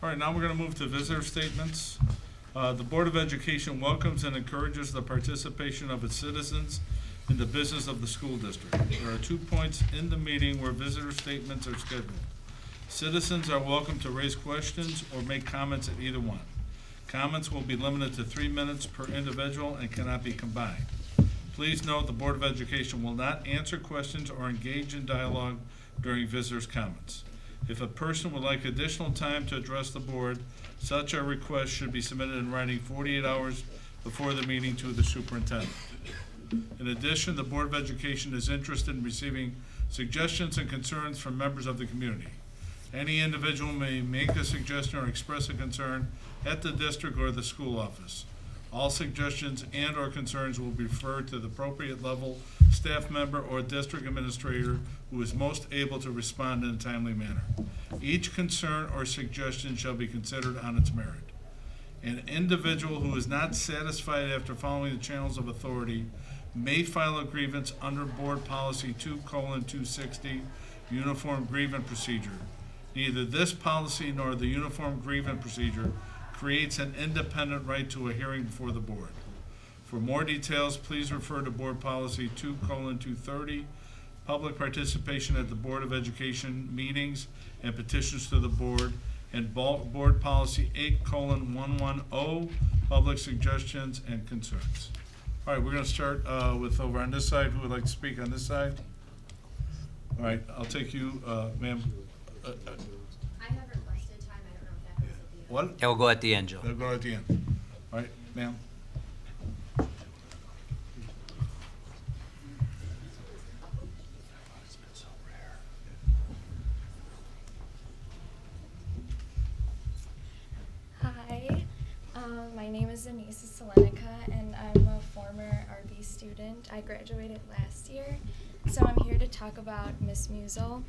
All right, now we're going to move to visitor statements. The Board of Education welcomes and encourages the participation of its citizens in the business of the school district. There are 2 points in the meeting where visitor statements are scheduled. Citizens are welcome to raise questions or make comments at either one. Comments will be limited to 3 minutes per individual and cannot be combined. Please note the Board of Education will not answer questions or engage in dialogue during visitors' comments. If a person would like additional time to address the board, such a request should be submitted in writing 48 hours before the meeting to the superintendent. In addition, the Board of Education is interested in receiving suggestions and concerns from members of the community. Any individual may make a suggestion or express a concern at the district or the school office. All suggestions and or concerns will be referred to the appropriate level staff member or district administrator who is most able to respond in a timely manner. Each concern or suggestion shall be considered on its merit. An individual who is not satisfied after following the channels of authority may file a grievance under Board Policy 2:260, Uniform Grievance Procedure. Neither this policy nor the Uniform Grievance Procedure creates an independent right to a hearing before the board. For more details, please refer to Board Policy 2:230, public participation at the Board of Education meetings and petitions to the board, and Board Policy 8:110, public suggestions and concerns. All right, we're going to start with over on this side. Who would like to speak on this side? All right, I'll take you, ma'am. I have requested time. I don't know if that goes at the end. What? It will go at the end, Joe. They'll go at the end. All right, ma'am. Hi, my name is Anissa Selenica, and I'm a former RB student. I graduated last year, so I'm here to talk about Miss Musel,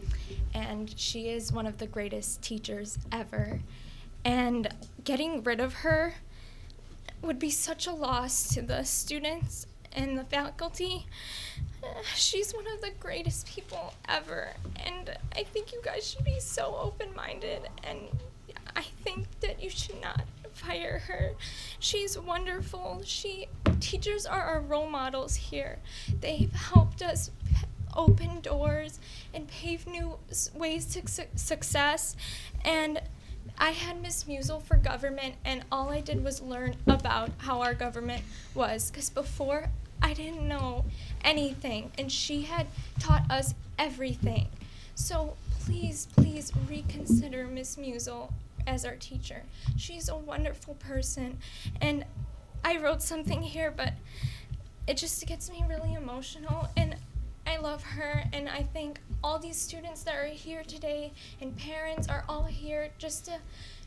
and she is one of the greatest teachers ever. And getting rid of her would be such a loss to the students and the faculty. She's one of the greatest people ever, and I think you guys should be so open-minded, and I think that you should not fire her. She's wonderful. Teachers are our role models here. They've helped us open doors and pave new ways to success. And I had Miss Musel for government, and all I did was learn about how our government was, because before I didn't know anything, and she had taught us everything. So please, please reconsider Miss Musel as our teacher. She's a wonderful person, and I wrote something here, but it just gets me really emotional, and I love her, and I think all these students that are here today and parents are all here just to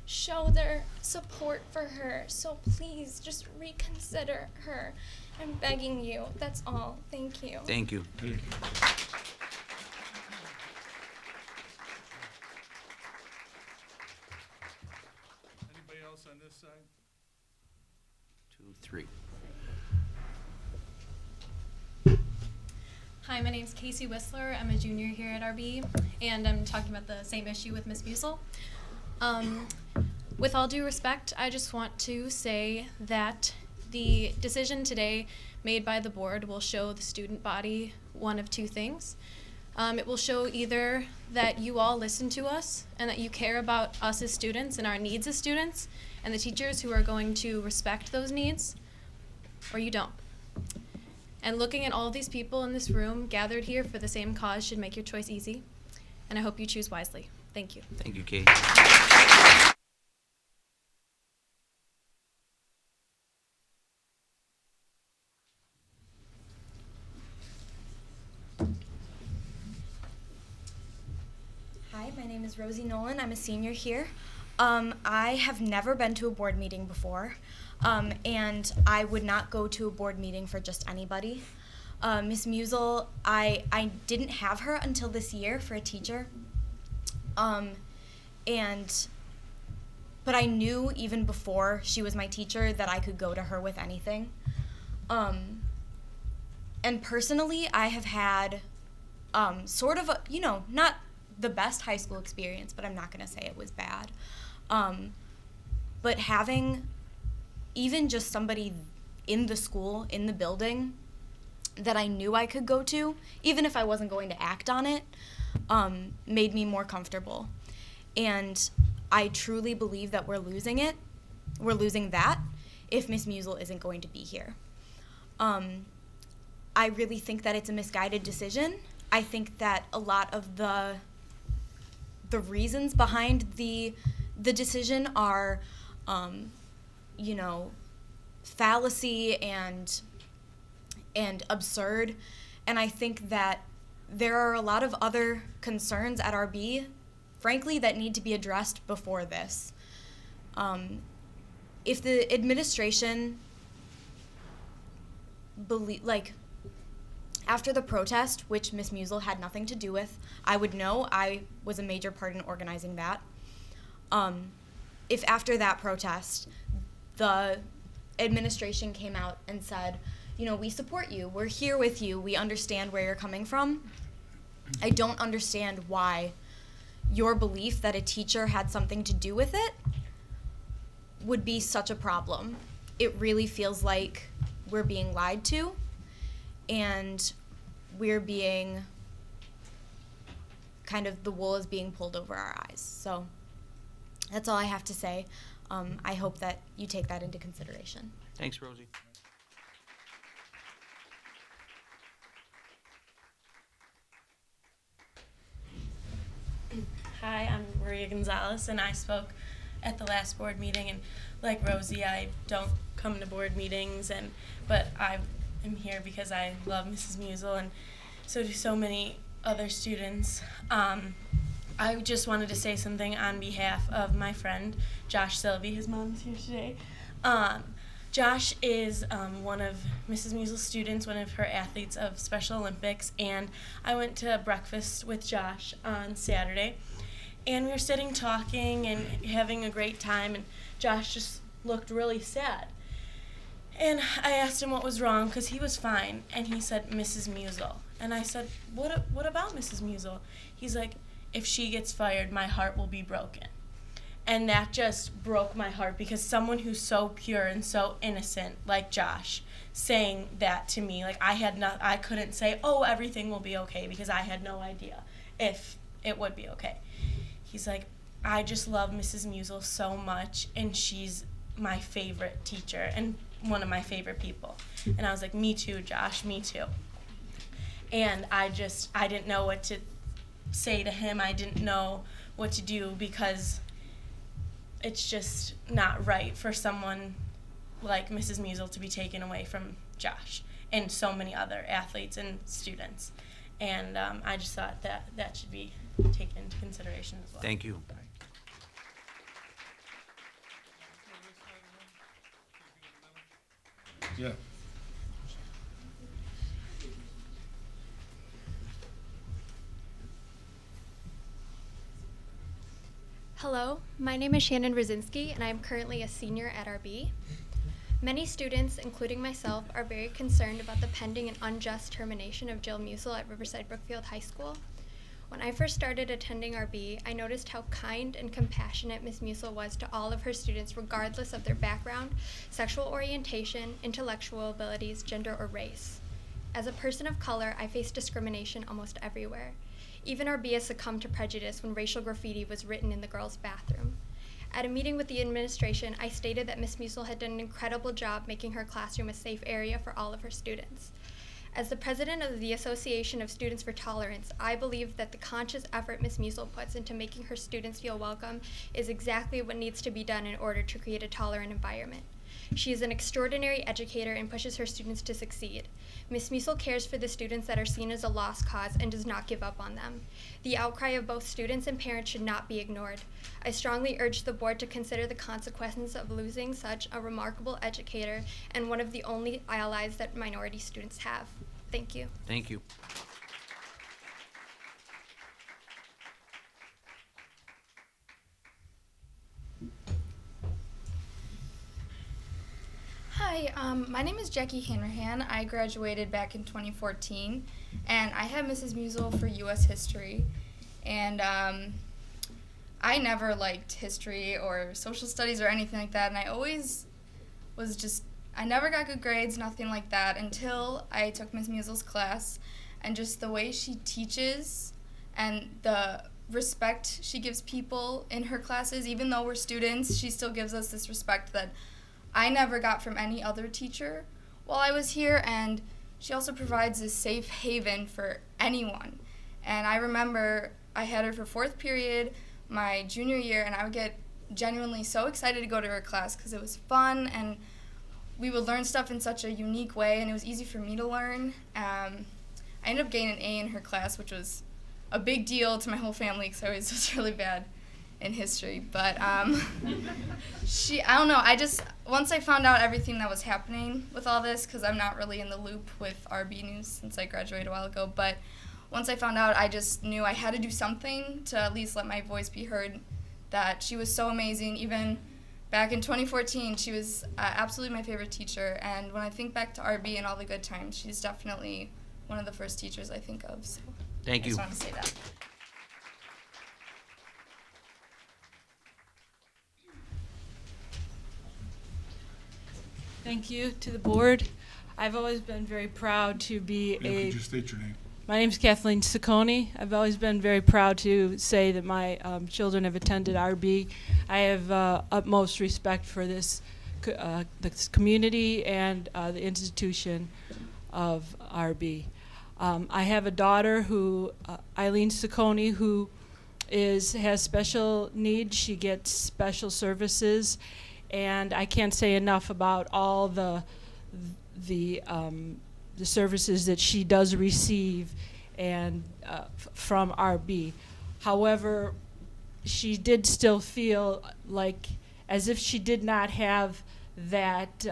show their support for her. So please just reconsider her. I'm begging you. That's all. Thank you. Thank you. Anybody else on this side? 2, 3. Hi, my name's Casey Whistler. I'm a junior here at RB, and I'm talking about the same issue with Miss Musel. With all due respect, I just want to say that the decision today made by the board will show the student body one of two things. It will show either that you all listen to us and that you care about us as students and our needs as students and the teachers who are going to respect those needs, or you don't. And looking at all of these people in this room gathered here for the same cause should make your choice easy. And I hope you choose wisely. Thank you. Thank you, Kate. Hi, my name is Rosie Nolan. I'm a senior here. I have never been to a board meeting before, and I would not go to a board meeting for just anybody. Miss Musel, I didn't have her until this year for a teacher, but I knew even before she was my teacher that I could go to her with anything. And personally, I have had sort of a, not the best high school experience, but I'm not going to say it was bad. But having even just somebody in the school, in the building, that I knew I could go to, even if I wasn't going to act on it, made me more comfortable. And I truly believe that we're losing it. We're losing that if Miss Musel isn't going to be here. I really think that it's a misguided decision. I think that a lot of the reasons behind the decision are, fallacy and absurd. And I think that there are a lot of other concerns at RB, frankly, that need to be addressed before this. If the administration after the protest, which Miss Musel had nothing to do with, I would know. I was a major part in organizing that. If after that protest, the administration came out and said, we support you, we're here with you, we understand where you're coming from, I don't understand why your belief that a teacher had something to do with it would be such a problem. It really feels like we're being lied to, and we're being the wool is being pulled over our eyes. So that's all I have to say. I hope that you take that into consideration. Thanks, Rosie. Hi, I'm Maria Gonzalez, and I spoke at the last board meeting. And like Rosie, I don't come to board meetings, but I am here because I love Mrs. Musel, and so do so many other students. I just wanted to say something on behalf of my friend Josh Sylvie. His mom's here today. Josh is one of Mrs. Musel's students, one of her athletes of Special Olympics, and I went to breakfast with Josh on Saturday, and we were sitting talking and having a great time, and Josh just looked really sad. And I asked him what was wrong, because he was fine, and he said, Mrs. Musel. And I said, what about Mrs. Musel? He's like, if she gets fired, my heart will be broken. And that just broke my heart, because someone who's so pure and so innocent, like Josh, saying that to me, I couldn't say, oh, everything will be okay, because I had no idea if it would be okay. He's like, I just love Mrs. Musel so much, and she's my favorite teacher and one of my favorite people. And I was like, me too, Josh, me too. And I didn't know what to say to him. I didn't know what to do, because it's just not right for someone like Mrs. Musel to be taken away from Josh and so many other athletes and students. And I just thought that should be taken into consideration as well. Thank you. Yeah. Hello, my name is Shannon Rosinski, and I am currently a senior at RB. Many students, including myself, are very concerned about the pending and unjust termination of Jill Musel at Riverside Brookfield High School. When I first started attending RB, I noticed how kind and compassionate Ms. Musel was to all of her students, regardless of their background, sexual orientation, intellectual abilities, gender, or race. As a person of color, I faced discrimination almost everywhere. Even RB has succumbed to prejudice when racial graffiti was written in the girls' bathroom. At a meeting with the administration, I stated that Ms. Musel had done an incredible job making her classroom a safe area for all of her students. As the president of the Association of Students for Tolerance, I believe that the conscious effort Ms. Musel puts into making her students feel welcome is exactly what needs to be done in order to create a tolerant environment. She is an extraordinary educator and pushes her students to succeed. Ms. Musel cares for the students that are seen as a lost cause and does not give up on them. The outcry of both students and parents should not be ignored. I strongly urge the board to consider the consequences of losing such a remarkable educator and one of the only allies that minority students have. Thank you. Thank you. Hi, my name is Jackie Hanrahan. I graduated back in 2014, and I had Mrs. Musel for U.S. History. And I I never liked history or social studies or anything like that, and I always I never got good grades, nothing like that, until I took Miss Musil's class, and just the way she teaches and the respect she gives people in her classes, even though we're students, she still gives us this respect that I never got from any other teacher while I was here, and she also provides a safe haven for anyone. And I remember I had her for 4th period my junior year, and I would get genuinely so excited to go to her class because it was fun, and we would learn stuff in such a unique way, and it was easy for me to learn. I ended up getting an A in her class, which was a big deal to my whole family because I was really bad in history. But I don't know, once I found out everything that was happening with all this, because I'm not really in the loop with RB news since I graduated a while ago, but once I found out, I just knew I had to do something to at least let my voice be heard, that she was so amazing. Even back in 2014, she was absolutely my favorite teacher, and when I think back to RB and all the good times, she's definitely one of the first teachers I think of. So Thank you. I just wanted to say that. Thank you to the board. I've always been very proud to be Could you state your name? My name's Kathleen Ciccone. I've always been very proud to say that my children have attended RB. I have utmost respect for this community and the institution of RB. I have a daughter who, Eileen Ciccone, who has special needs. She gets special services, and I can't say enough about all the services that she does receive and from RB. However, she did still feel like as if she did not have that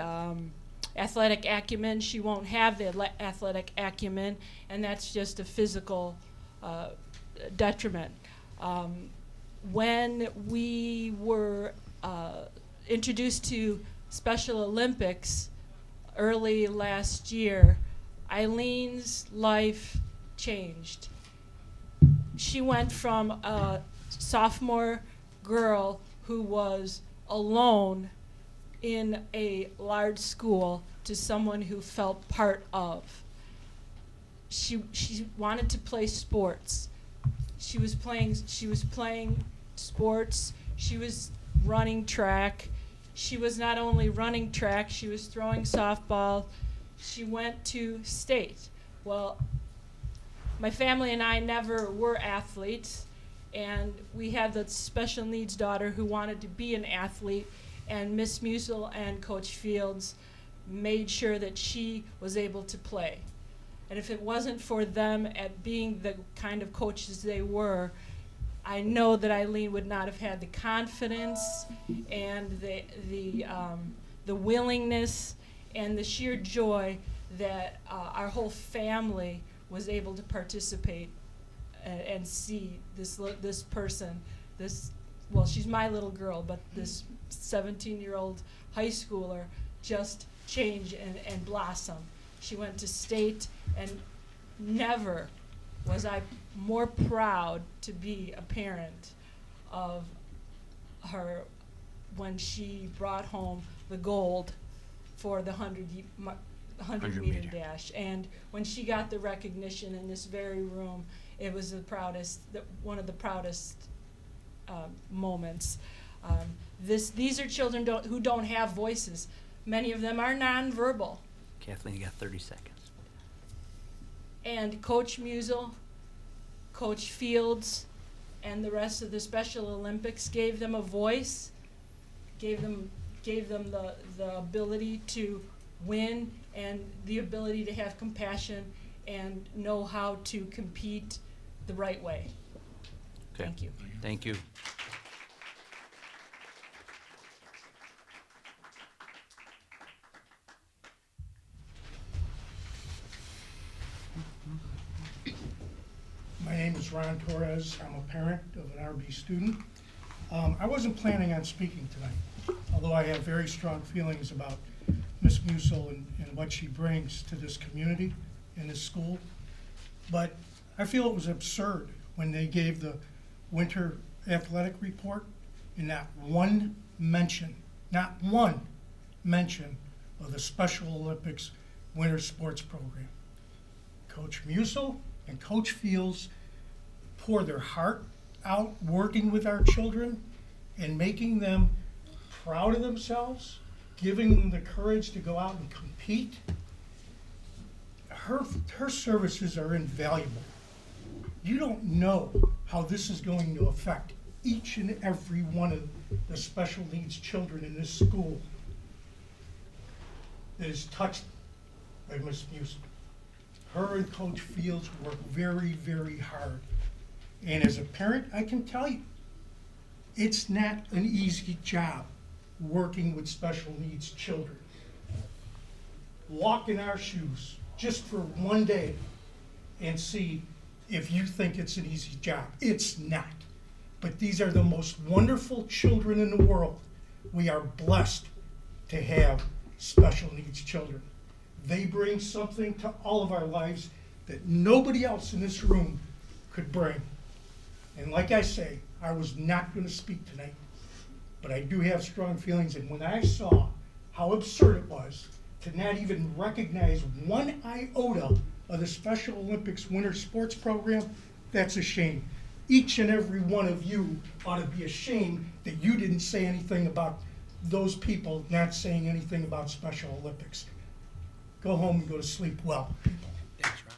athletic acumen. She won't have the athletic acumen, and that's just a physical detriment. When we were introduced to Special Olympics early last year, Eileen's life changed. She went from a sophomore girl who was alone in a large school to someone who felt part of. She wanted to play sports. She was playing sports. She was running track. She was not only running track, she was throwing softball. She went to state. Well, my family and I never were athletes, and we had the special needs daughter who wanted to be an athlete, and Miss Musil and Coach Fields made sure that she was able to play. And if it wasn't for them at being the kind of coaches they were, I know that Eileen would not have had the confidence and the willingness and the sheer joy that our whole family was able to participate and see this person, well, she's my little girl, but this 17-year-old high schooler just change and blossom. She went to state, and never was I more proud to be a parent of her when she brought home the gold for the 100 meter dash. And when she got the recognition in this very room, it was one of the proudest moments. These are children who don't have voices. Many of them are nonverbal. Kathleen, you got 30 seconds. And Coach Musil, Coach Fields, and the rest of the Special Olympics gave them a voice, gave them the ability to win and the ability to have compassion and know how to compete the right way. Okay. Thank you. Thank you. My name is Ron Torres. I'm a parent of an RB student. I wasn't planning on speaking tonight, although I have very strong feelings about Miss Musil and what she brings to this community and this school. But I feel it was absurd when they gave the winter athletic report, and not one mention of the Special Olympics Winter Sports Program. Coach Musel and Coach Fields pour their heart out working with our children and making them proud of themselves, giving them the courage to go out and compete. Her services are invaluable. You don't know how this is going to affect each and every one of the special needs children in this school that is touched by Miss Musel. Her and Coach Fields work very, very hard. And as a parent, I can tell you, it's not an easy job working with special needs children. Walk in our shoes just for one day and see if you think it's an easy job. It's not. But these are the most wonderful children in the world. We are blessed to have special needs children. They bring something to all of our lives that nobody else in this room could bring. And like I say, I was not going to speak tonight, but I do have strong feelings. And when I saw how absurd it was to not even recognize one iota of the Special Olympics Winter Sports Program, that's a shame. Each and every one of you ought to be ashamed that you didn't say anything about those people not saying anything about Special Olympics. Go home and go to sleep well, people. Thanks, Ron.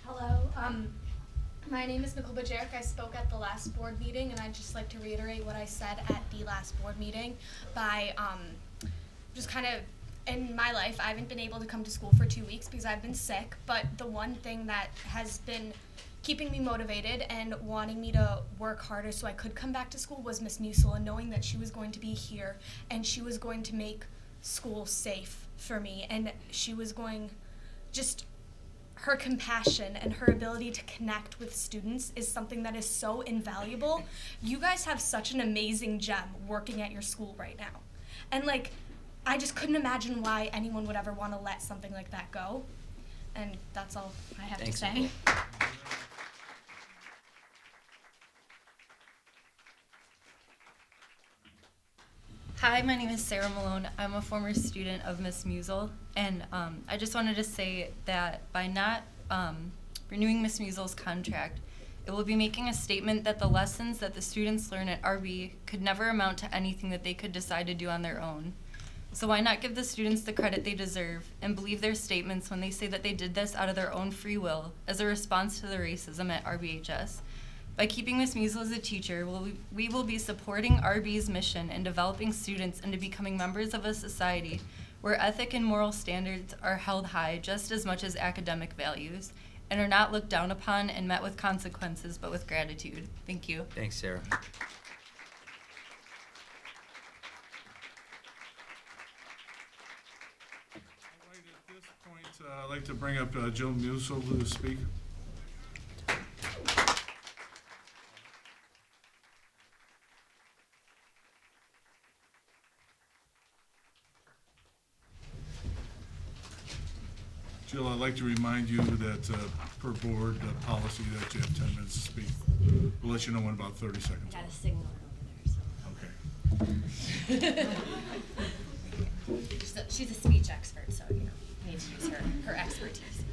Hello, my name is Nicola. I spoke at the last board meeting, and I'd just like to reiterate what I said at the last board meeting by just kind of, in my life, I haven't been able to come to school for 2 weeks because I've been sick, but the one thing that has been keeping me motivated and wanting me to work harder so I could come back to school was Miss Musel, and knowing that she was going to be here and she was going to make school safe for me, and she was going, just her compassion and her ability to connect with students is something that is so invaluable. You guys have such an amazing gem working at your school right now. And like, I just couldn't imagine why anyone would ever want to let something like that go. And that's all I have Thanks, to say. Nicole. Hi, my name is Sarah Malone. I'm a former student of Miss Musel, and I just wanted to say that by not renewing Miss Musel's contract, it will be making a statement that the lessons that the students learn at RB could never amount to anything that they could decide to do on their own. So why not give the students the credit they deserve and believe their statements when they say that they did this out of their own free will as a response to the racism at RBHS? By keeping Miss Musel as a teacher, we will be supporting RB's mission in developing students into becoming members of a society where ethic and moral standards are held high just as much as academic values and are not looked down upon and met with consequences but with gratitude. Thank you. Thanks, Sarah. All right, at this point, I'd like to bring up Jill Musel to speak. Jill, I'd like to remind you that per board policy that you have 10 minutes to speak. We'll let you know in about 30 seconds. Got a signal over there, so. Okay. She's a speech expert, so, you know, I need to use her expertise.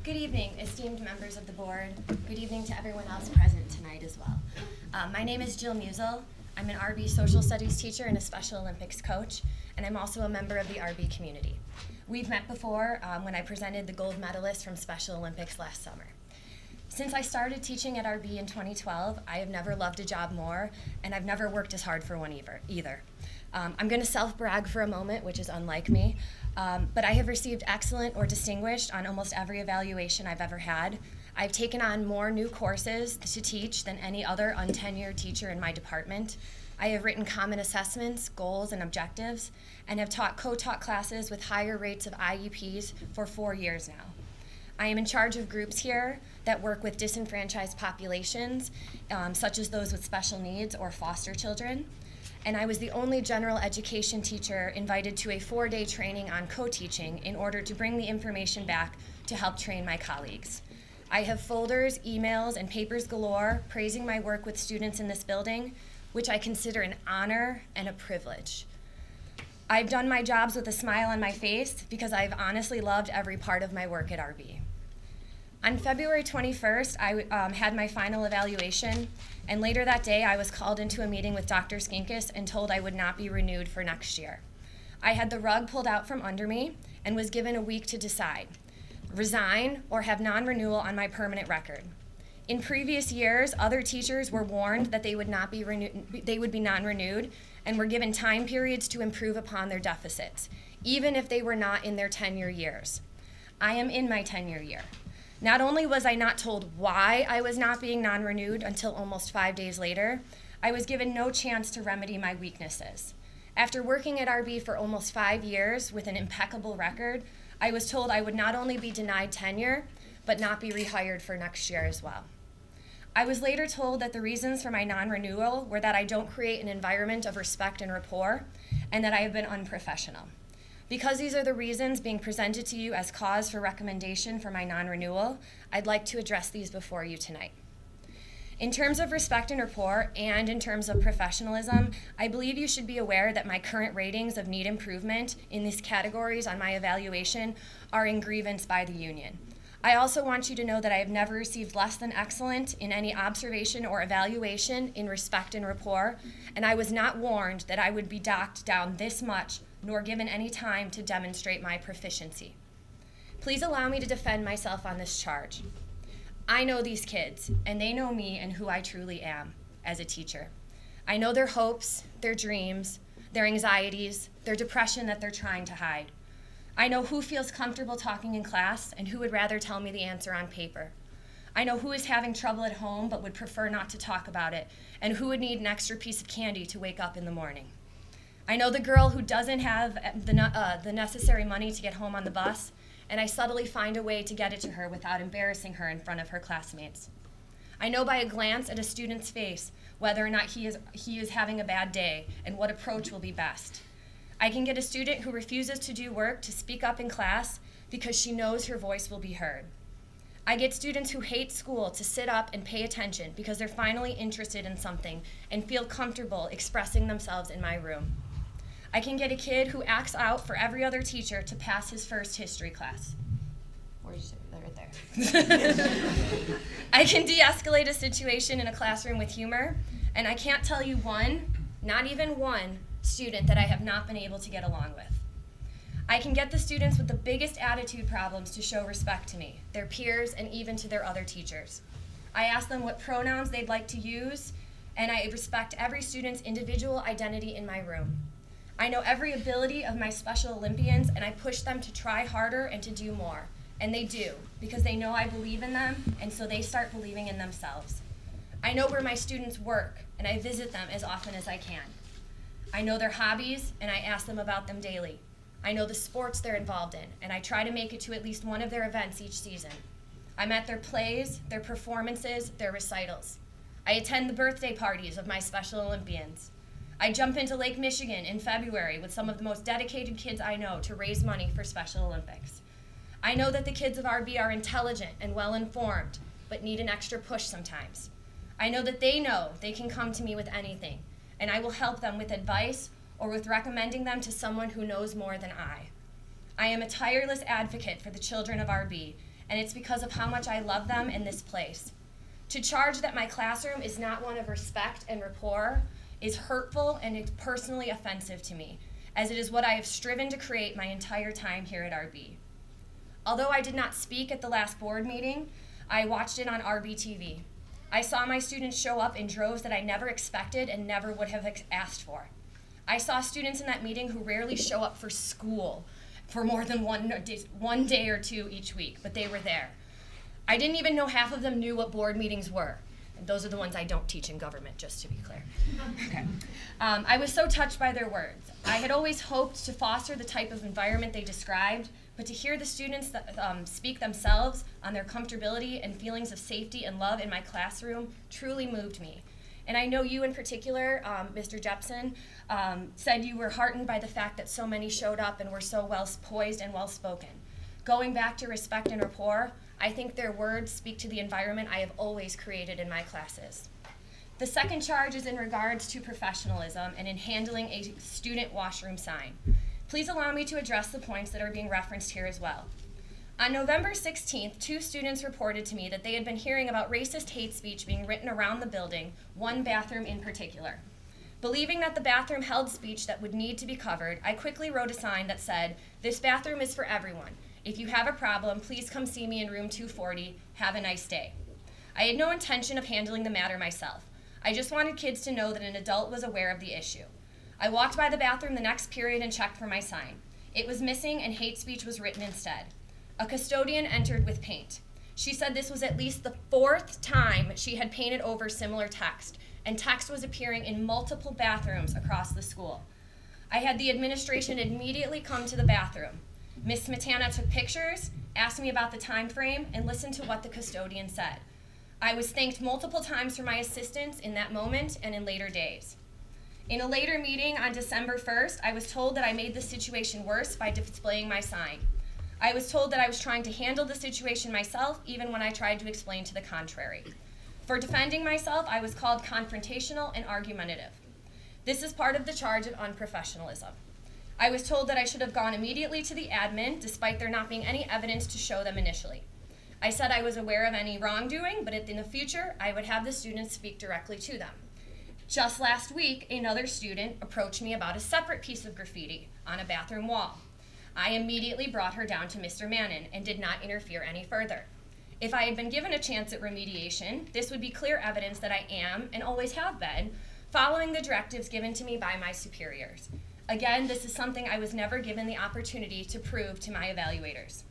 Good evening, esteemed members of the board. Good evening to everyone else present tonight as well. My name is Jill Musel. I'm an RB social studies teacher and a Special Olympics coach, and I'm also a member of the RB community. We've met before when I presented the gold medalist from Special Olympics last summer. Since I started teaching at RB in 2012, I have never loved a job more, and I've never worked as hard for one either. I'm going to self-brag for a moment, which is unlike me, but I have received excellent or distinguished on almost every evaluation I've ever had. I've taken on more new courses to teach than any other untenured teacher in my department. I have written common assessments, goals, and objectives, and have taught co-taught classes with higher rates of IEPs for 4 years now. I am in charge of groups here that work with disenfranchised populations, such as those with special needs or foster children. And I was the only general education teacher invited to a 4-day training on co-teaching in order to bring the information back to help train my colleagues. I have folders, emails, and papers galore praising my work with students in this building, which I consider an honor and a privilege. I've done my jobs with a smile on my face because I've honestly loved every part of my work at RB. On February 21st, I had my final evaluation, and later that day I was called into a meeting with Dr. Skinkis and told I would not be renewed for next year. I had the rug pulled out from under me and was given a week to decide: resign or have non-renewal on my permanent record. In previous years, other teachers were warned that they would be non-renewed and were given time periods to improve upon their deficits, even if they were not in their tenure years. I am in my tenure year. Not only was I not told why I was not being non-renewed until almost 5 days later, I was given no chance to remedy my weaknesses. After working at RB for almost 5 years with an impeccable record, I was told I would not only be denied tenure, but not be rehired for next year as well. I was later told that the reasons for my non-renewal were that I don't create an environment of respect and rapport, and that I have been unprofessional. Because these are the reasons being presented to you as cause for recommendation for my non-renewal, I'd like to address these before you tonight. In terms of respect and rapport, and in terms of professionalism, I believe you should be aware that my current ratings of need improvement in these categories on my evaluation are in grievance by the union. I also want you to know that I have never received less than excellent in any observation or evaluation in respect and rapport, and I was not warned that I would be docked down this much nor given any time to demonstrate my proficiency. Please allow me to defend myself on this charge. I know these kids, and they know me and who I truly am as a teacher. I know their hopes, their dreams, their anxieties, their depression that they're trying to hide. I know who feels comfortable talking in class and who would rather tell me the answer on paper. I know who is having trouble at home but would prefer not to talk about it, and who would need an extra piece of candy to wake up in the morning. I know the girl who doesn't have the necessary money to get home on the bus, and I subtly find a way to get it to her without embarrassing her in front of her classmates. I know by a glance at a student's face whether or not he is having a bad day and what approach will be best. I can get a student who refuses to do work to speak up in class because she knows her voice will be heard. I get students who hate school to sit up and pay attention because they're finally interested in something and feel comfortable expressing themselves in my room. I can get a kid who acts out for every other teacher to pass his first history class. Where'd you say? Right there. I can de-escalate a situation in a classroom with humor, and I can't tell you one, not even one, student that I have not been able to get along with. I can get the students with the biggest attitude problems to show respect to me, their peers, and even to their other teachers. I ask them what pronouns they'd like to use, and I respect every student's individual identity in my room. I know every ability of my Special Olympians, and I push them to try harder and to do more. And they do, because they know I believe in them, and so they start believing in themselves. I know where my students work, and I visit them as often as I can. I know their hobbies, and I ask them about them daily. I know the sports they're involved in, and I try to make it to at least one of their events each season. I'm at their plays, their performances, their recitals. I attend the birthday parties of my Special Olympians. I jump into Lake Michigan in February with some of the most dedicated kids I know to raise money for Special Olympics. I know that the kids of RB are intelligent and well-informed, but need an extra push sometimes. I know that they know they can come to me with anything, and I will help them with advice or with recommending them to someone who knows more than I. I am a tireless advocate for the children of RB, and it's because of how much I love them in this place. To charge that my classroom is not one of respect and rapport is hurtful and it's personally offensive to me, as it is what I have striven to create my entire time here at RB. Although I did not speak at the last board meeting, I watched it on RB TV. I saw my students show up in droves that I never expected and never would have asked for. I saw students in that meeting who rarely show up for school for more than one day or two each week, but they were there. I didn't even know half of them knew what board meetings were. And those are the ones I don't teach in government, just to be clear. Okay. I was so touched by their words. I had always hoped to foster the type of environment they described, but to hear the students speak themselves on their comfortability and feelings of safety and love in my classroom truly moved me. And I know you in particular, Mr. Jepson, said you were heartened by the fact that so many showed up and were so well poised and well spoken. Going back to respect and rapport, I think their words speak to the environment I have always created in my classes. The second charge is in regards to professionalism and in handling a student washroom sign. Please allow me to address the points that are being referenced here as well. On November 16th, 2 students reported to me that they had been hearing about racist hate speech being written around the building, one bathroom in particular. Believing that the bathroom held speech that would need to be covered, I quickly wrote a sign that said, "This bathroom is for everyone. If you have a problem, please come see me in room 240. Have a nice day." I had no intention of handling the matter myself. I just wanted kids to know that an adult was aware of the issue. I walked by the bathroom the next period and checked for my sign. It was missing and hate speech was written instead. A custodian entered with paint. She said this was at least the 4th time she had painted over similar text, and text was appearing in multiple bathrooms across the school. I had the administration immediately come to the bathroom. Ms. Smetana took pictures, asked me about the time frame, and listened to what the custodian said. I was thanked multiple times for my assistance in that moment and in later days. In a later meeting on December 1st, I was told that I made the situation worse by displaying my sign. I was told that I was trying to handle the situation myself, even when I tried to explain to the contrary. For defending myself, I was called confrontational and argumentative. This is part of the charge of unprofessionalism. I was told that I should have gone immediately to the admin, despite there not being any evidence to show them initially. I said I was aware of any wrongdoing, but in the future, I would have the students speak directly to them. Just last week, another student approached me about a separate piece of graffiti on a bathroom wall. I immediately brought her down to Mr. Mannon and did not interfere any further. If I had been given a chance at remediation, this would be clear evidence that I am, and always have been, following the directives given to me by my superiors. Again, this is something I was never given the opportunity to prove to my evaluators.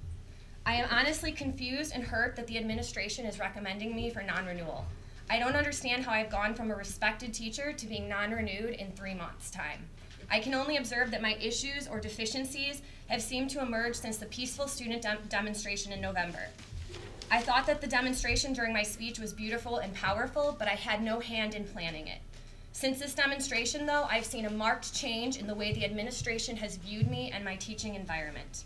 I am honestly confused and hurt that the administration is recommending me for non-renewal. I don't understand how I've gone from a respected teacher to being non-renewed in 3 months' time. I can only observe that my issues or deficiencies have seemed to emerge since the peaceful student demonstration in November. I thought that the demonstration during my speech was beautiful and powerful, but I had no hand in planning it. Since this demonstration, though, I've seen a marked change in the way the administration has viewed me and my teaching environment.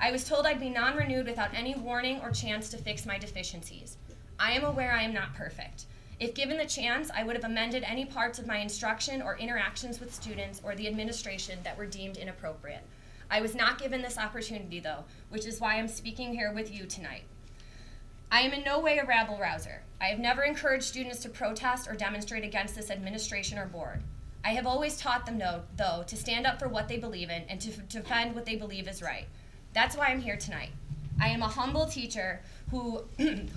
I was told I'd be non-renewed without any warning or chance to fix my deficiencies. I am aware I am not perfect. If given the chance, I would have amended any parts of my instruction or interactions with students or the administration that were deemed inappropriate. I was not given this opportunity, though, which is why I'm speaking here with you tonight. I am in no way a rabble-rouser. I have never encouraged students to protest or demonstrate against this administration or board. I have always taught them, though, to stand up for what they believe in and to defend what they believe is right. That's why I'm here tonight. I am a humble teacher who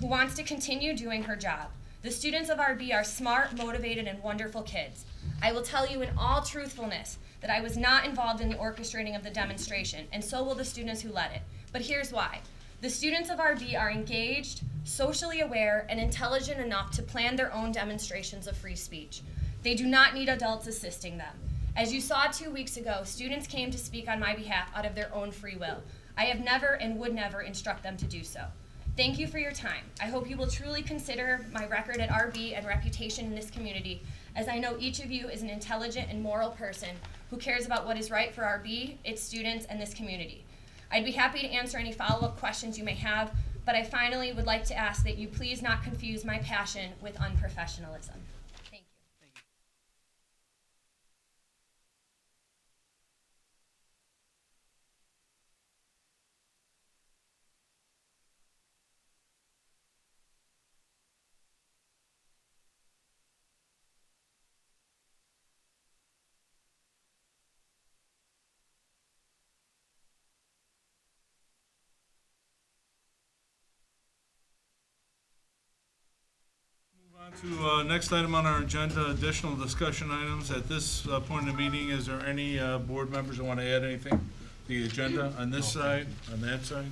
wants to continue doing her job. The students of RB are smart, motivated, and wonderful kids. I will tell you in all truthfulness that I was not involved in the orchestrating of the demonstration, and so will the students who led it. But here's why. The students of RB are engaged, socially aware, and intelligent enough to plan their own demonstrations of free speech. They do not need adults assisting them. As you saw 2 weeks ago, students came to speak on my behalf out of their own free will. I have never and would never instruct them to do so. Thank you for your time. I hope you will truly consider my record at RB and reputation in this community, as I know each of you is an intelligent and moral person who cares about what is right for RB, its students, and this community. I'd be happy to answer any follow-up questions you may have, but I finally would like to ask that you please not confuse my passion with unprofessionalism. Thank you. Move on to next item on our agenda, additional discussion items. At this point in the meeting, is there any board members that want to add anything to the agenda on this side, on that side?